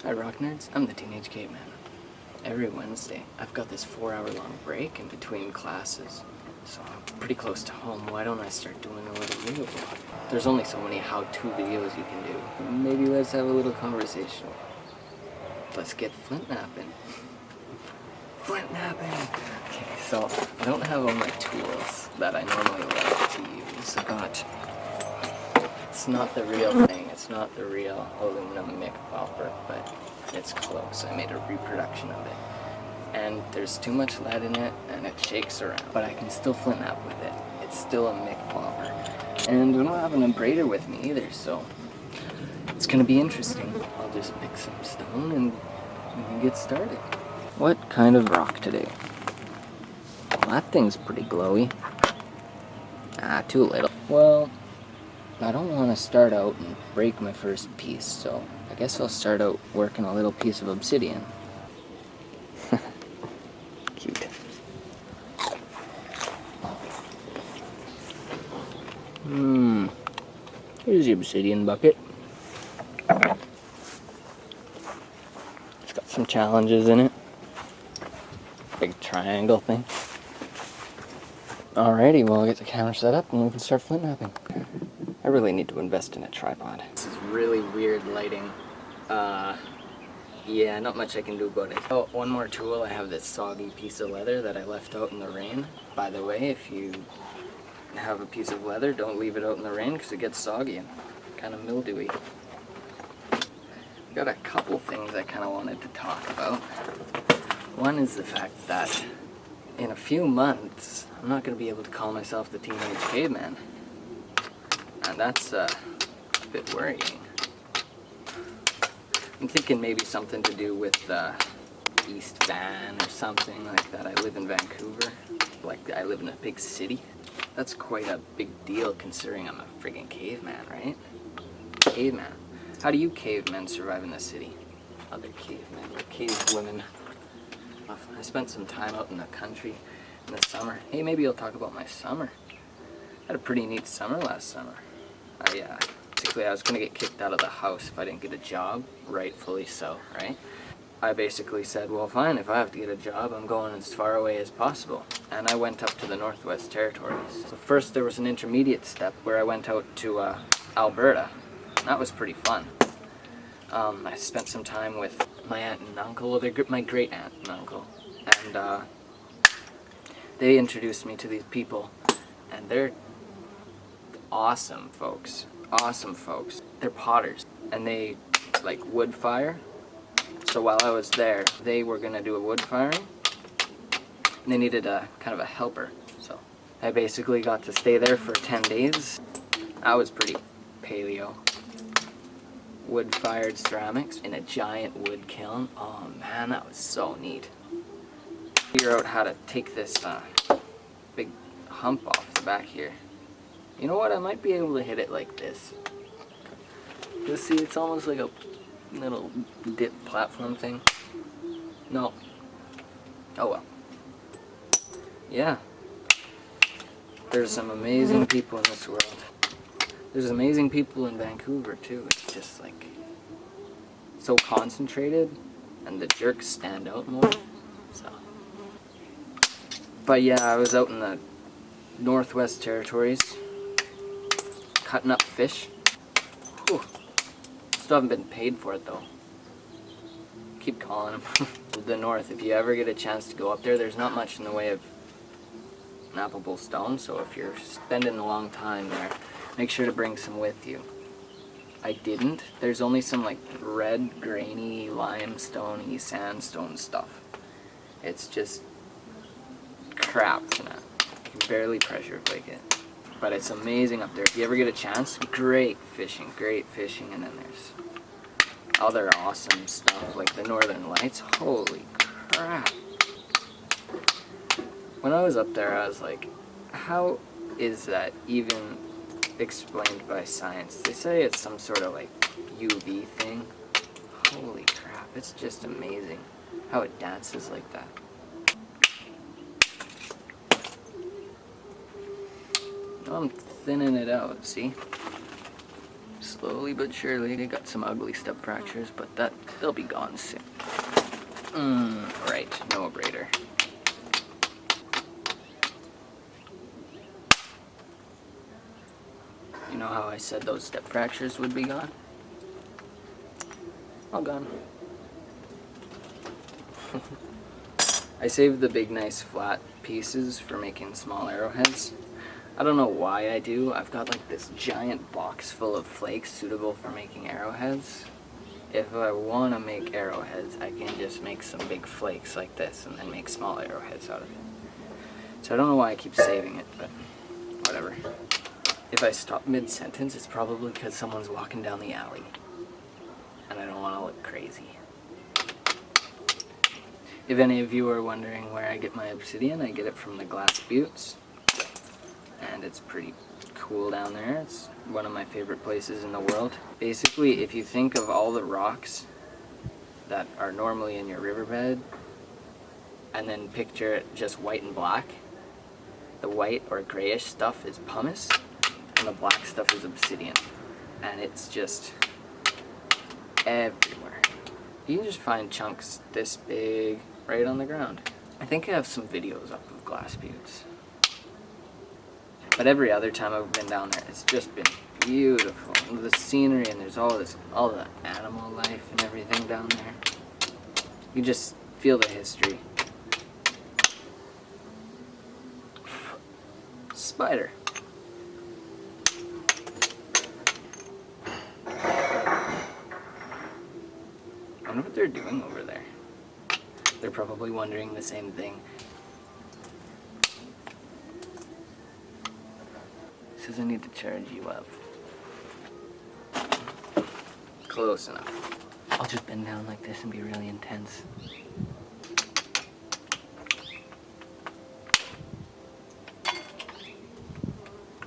Hi rock nerds, I'm the Teenage Caveman. Every Wednesday, I've got this 4-hour-long break in between classes. So I'm pretty close to home, why don't I start doing a little video blog? There's only so many how-to videos you can do. Maybe let's have a little conversation. Let's get flint napping. Flint napping! Okay, so I don't have all my tools that I normally like to use, but it's not the real thing. It's not the real aluminum mic popper, but it's close. I made a reproduction of it. And there's too much lead in it, and it shakes around. But I can still flint nap with it. It's still a mic popper. And I don't have an abrader with me either, so it's gonna be interesting. I'll just pick some stone and we can get started. What kind of rock today? Well, that thing's pretty glowy. Ah, too little. Well, I don't want to start out and break my first piece, so I guess I'll start out working a little piece of obsidian. Cute. Here's the obsidian bucket. It's got some challenges in it. Big triangle thing. Alrighty, well I'll get the camera set up and we can start flint napping. I really need to invest in a tripod. This is really weird lighting. Yeah, not much I can do about it. Oh, one more tool. I have this soggy piece of leather that I left out in the rain. By the way, if you have a piece of leather, don't leave it out in the rain because it gets soggy and kind of mildewy. Got a couple things I kind of wanted to talk about. One is the fact that in a few months, I'm not going to be able to call myself the Teenage Caveman. And that's a bit worrying. I'm thinking maybe something to do with East Van or something like that. I live in Vancouver. Like, I live in a big city. That's quite a big deal considering I'm a friggin' caveman, right? Caveman. How do you cavemen survive in the city? Other cavemen or cave women. I spent some time out in the country in the summer. Hey, maybe I'll talk about my summer. I had a pretty neat summer last summer. Basically I was going to get kicked out of the house if I didn't get a job, rightfully so, right? I basically said, well fine, if I have to get a job, I'm going as far away as possible. And I went up to the Northwest Territories. So first there was an intermediate step where I went out to Alberta. That was pretty fun. I spent some time with my aunt and uncle, well, they're my great aunt and uncle, and they introduced me to these people, and they're awesome folks. Awesome folks. They're potters, and they like wood fire. So while I was there, they were gonna do a wood firing, and they needed a kind of a helper. So I basically got to stay there for 10 days. I was pretty paleo. Wood-fired ceramics in a giant wood kiln. Oh man, that was so neat. Figure out how to take this big hump off the back here. You know what? I might be able to hit it like this. You see, it's almost like a little dip platform thing. No. Oh well. Yeah. There's some amazing people in this world. There's amazing people in Vancouver too. It's just like so concentrated, and the jerks stand out more. So, but yeah, I was out in the Northwest Territories cutting up fish. Whew. Still haven't been paid for it though. Keep calling them. The North. If you ever get a chance to go up there, there's not much in the way of nappable stone. So if you're spending a long time there, make sure to bring some with you. I didn't. There's only some like red, grainy, limestone-y sandstone stuff. It's just crap, you know. You can barely pressure flake it. But it's amazing up there. If you ever get a chance, great fishing, and then there's other awesome stuff like the Northern Lights. Holy crap. When I was up there, I was like, how is that even explained by science? They say it's some sort of like UV thing. Holy crap, it's just amazing how it dances like that. I'm thinning it out, see? Just Slowly but surely, they got some ugly step fractures, but they'll be gone soon. Right, no abrader. You know how I said those step fractures would be gone? All gone. I saved the big nice flat pieces for making small arrowheads. I don't know why I do. I've got like this giant box full of flakes suitable for making arrowheads. If I want to make arrowheads, I can just make some big flakes like this and then make small arrowheads out of it. So I don't know why I keep saving it, but whatever. If I stop mid-sentence, it's probably because someone's walking down the alley. And I don't want to look crazy. If any of you are wondering where I get my obsidian, I get it from the Glass Buttes. And it's pretty cool down there. It's one of my favorite places in the world. Basically, if you think of all the rocks that are normally in your riverbed, and then picture it just white and black, the white or grayish stuff is pumice, and the black stuff is obsidian. And it's just everywhere. You can just find chunks this big right on the ground. I think I have some videos up of Glass Buttes. But every other time I've been down there, it's just been beautiful. The scenery, and there's all the animal life and everything down there. You just feel the history. Spider. I wonder what they're doing over there. They're probably wondering the same thing. Says I need to charge you up. Close enough. I'll just bend down like this and be really intense.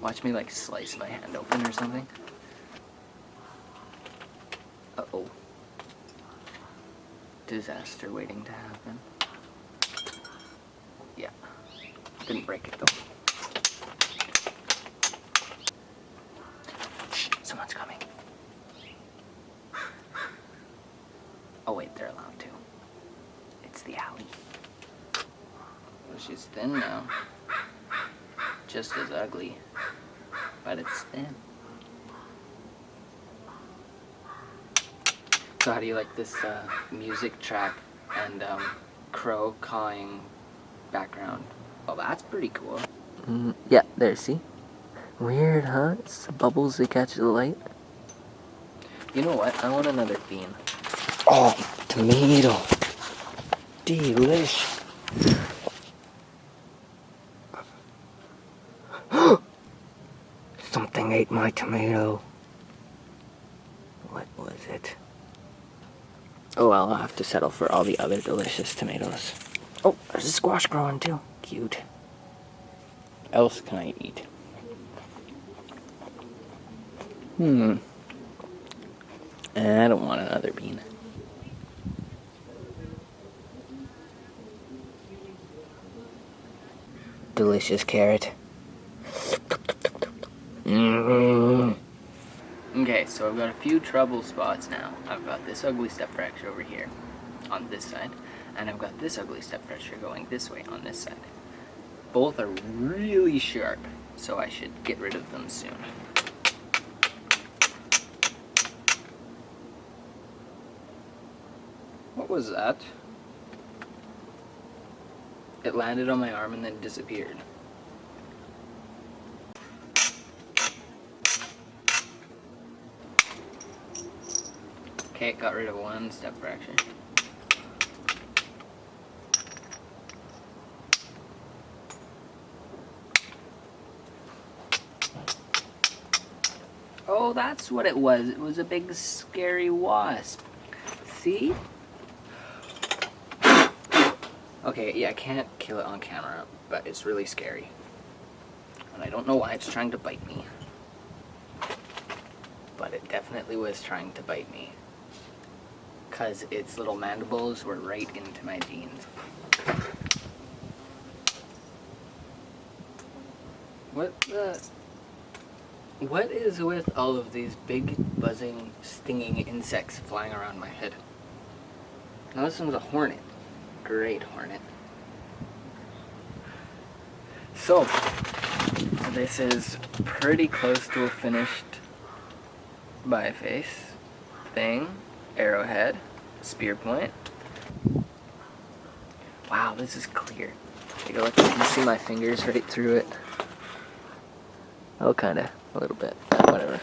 Watch me like slice my hand open or something. Uh-oh. Disaster waiting to happen. Yeah. Didn't break it though. Shh, someone's coming. Oh wait, they're allowed to. It's the alley. Well, she's thin now. Just as ugly, but it's thin. So how do you like this music track and crow cawing background? Well, that's pretty cool. Yeah, there, see? Weird, huh? It's the bubbles that catch the light. You know what? I want another bean. Oh, tomato. Delish. Something ate my tomato. What was it? Oh well, I'll have to settle for all the other delicious tomatoes. Oh, there's a squash growing too. Cute. Else can I eat? I don't want another bean. Delicious carrot. Okay, so I've got a few trouble spots now. I've got this ugly step fracture over here on this side, and I've got this ugly step fracture going this way on this side. Both are really sharp, so I should get rid of them soon. What was that? It landed on my arm and then disappeared. Okay, got rid of one step fracture. Oh, that's what it was. It was a big scary wasp. See? Okay, yeah, I can't kill it on camera, but it's really scary. And I don't know why it's trying to bite me. But it definitely was trying to bite me. Because its little mandibles were right into my jeans. What the? What is with all of these big, buzzing, stinging insects flying around my head? Now this one's a hornet. Great hornet. So, this is pretty close to a finished biface thing, arrowhead, spear point. Wow, this is clear. Take a look, you can see my fingers right through it. Oh, kinda, a little bit, whatever.